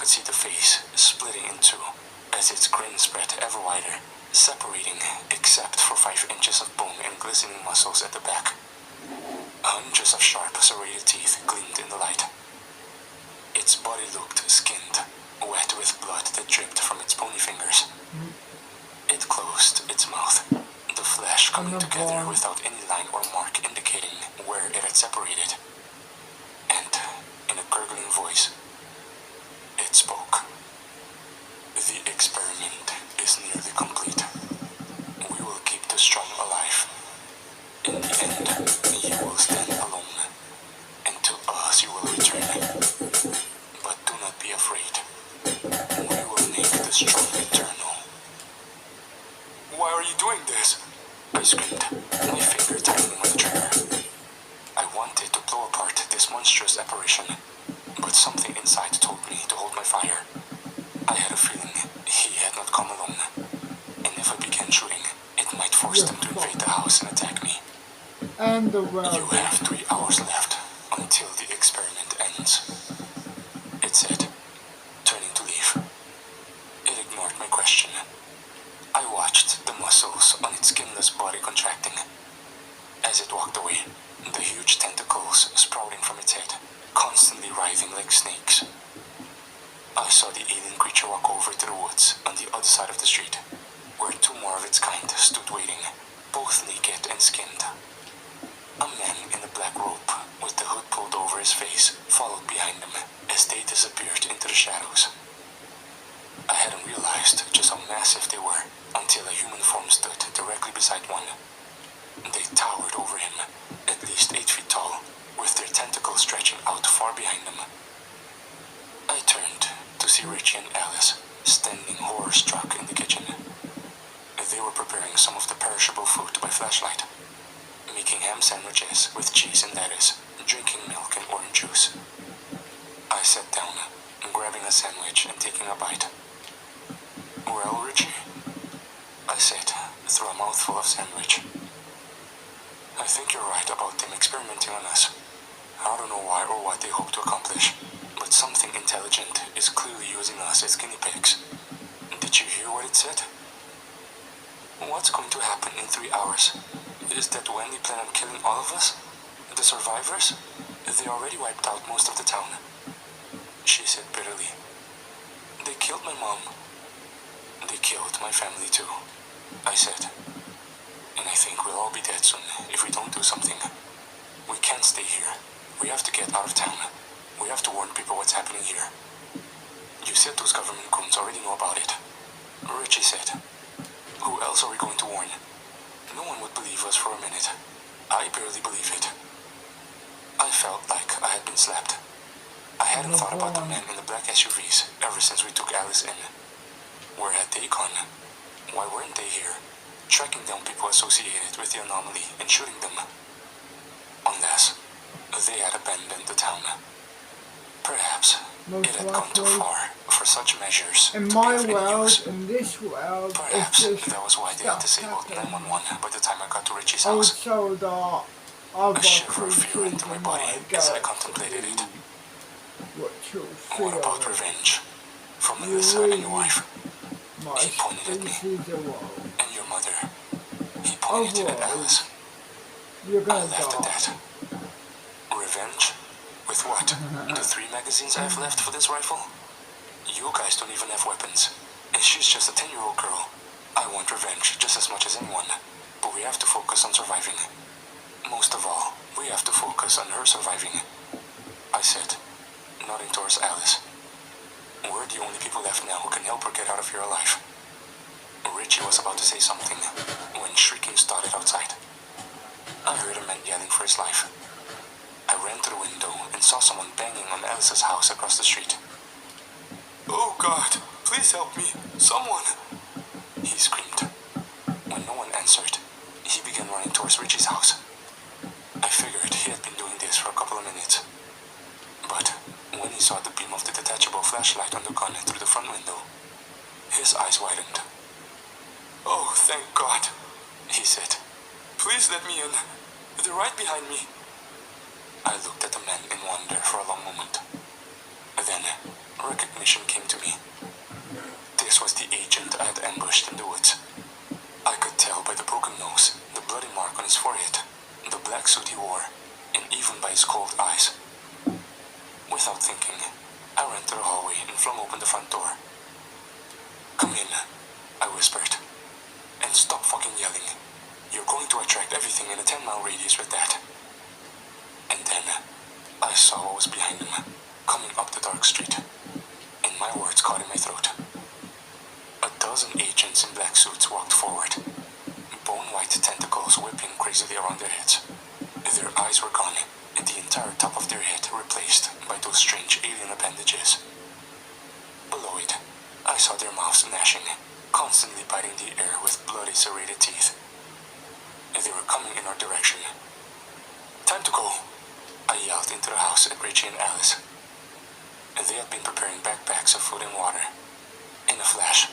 could see the face splitting in two as its grin spread ever wider, separating except for 5 inches of bone and glistening muscles at the back. Hundreds of sharp, serrated teeth gleamed in the light. Its body looked skinned, wet with blood that dripped from its bony fingers. It closed its mouth, the flesh coming together without any line or mark indicating where it had separated. And, in a gurgling voice, it spoke. The experiment is nearly complete. We will keep the strong alive. In the end, you will stand alone, and to us you will return. But do not be afraid. We will make the strong eternal. Why are you doing this? I screamed, my finger tightening on the trigger. I wanted to blow apart this monstrous apparition, but something inside told me to hold my fire. I had a feeling he had not come alone, and if I began shooting, it might force them to invade the house and attack me. And the world. You have 3 hours left until the experiment ends, it said, turning to leave. It ignored my question. I watched the muscles on its skinless body contracting. As it walked away, the huge tentacles sprouting from its head, constantly writhing like snakes. I saw the alien creature walk over to the woods on the other side of the street, where 2 more of its kind stood waiting, both naked and skinned. A man in a black robe, with the hood pulled over his face, followed behind them as they disappeared into the shadows. I hadn't realized just how massive they were until a human form stood directly beside one. They towered over him, at least 8 feet tall, with their tentacles stretching out far behind them. I turned to see Richie and Alice standing horror-struck in the kitchen. They were preparing some of the perishable food by flashlight, making ham sandwiches with cheese and lettuce, drinking milk and orange juice. I sat down, grabbing a sandwich and taking a bite. Well, Richie, I said, through a mouthful of sandwich. I think you're right about them experimenting on us. I don't know why or what they hope to accomplish, but something intelligent is clearly using us as guinea pigs. Did you hear what it said? What's going to happen in 3 hours? Is that when they plan on killing all of us? The survivors? They already wiped out most of the town. She said bitterly. They killed my mom. They killed my family too, I said. And I think we'll all be dead soon if we don't do something. We can't stay here. We have to get out of town. We have to warn people what's happening here. You said those government goons already know about it. Richie said. Who else are we going to warn? No one would believe us for a minute. I barely believe it. I felt like I had been slapped. I hadn't thought about the men in the black SUVs ever since we took Alice in. Where had they gone? Why weren't they here? Tracking down people associated with the anomaly and shooting them. Unless they had abandoned the town. Perhaps it had gone too far for such measures in to my be of any world, use. in this world, Perhaps it's just that was why they had disabled 911 by the time I got to Richie's house. also the other A shiver of fear creatures entered my in body my as I gut. contemplated it. What you What feel, about revenge? From You Melissa and your really wife, my He pointed at me. species of world. and your mother. He pointed at Alice. You're I gonna laughed at die. that. Revenge? With what? The 3 magazines I have left for this rifle? You guys don't even have weapons. And she's just a 10-year-old girl. I want revenge just as much as anyone. But we have to focus on surviving. Most of all, we have to focus on her surviving. I said, nodding towards Alice. We're the only people left now who can help her get out of here alive. Richie was about to say something when shrieking started outside. I heard a man yelling for his life. I ran to the window and saw someone banging on Alice's house across the street. Oh God, please help me, someone! He screamed. When no one answered, he began running towards Richie's house. I figured he had been doing this for a couple of minutes. But when he saw the beam of the detachable flashlight on the gun through the front window, his eyes widened. Oh, thank God, he said. Please let me in. They're right behind me. I looked at the man in wonder for a long moment. Then, recognition came opened the front door. "Come in," I whispered. "And stop fucking yelling. You're going to attract everything in a 10-mile radius with that." And then I saw what was behind him, coming up the dark street, and my words caught in my throat. A dozen agents in black suits walked forward, bone-white tentacles whipping crazily around their heads. Their eyes were gone, and the entire top of their head replaced by those strange alien appendages. Below it, I saw their mouths gnashing, constantly biting the air with bloody serrated teeth. They were coming in our direction. "Time to go," I yelled into the house at Richie and Alice. They had been preparing backpacks of food and water. In a flash,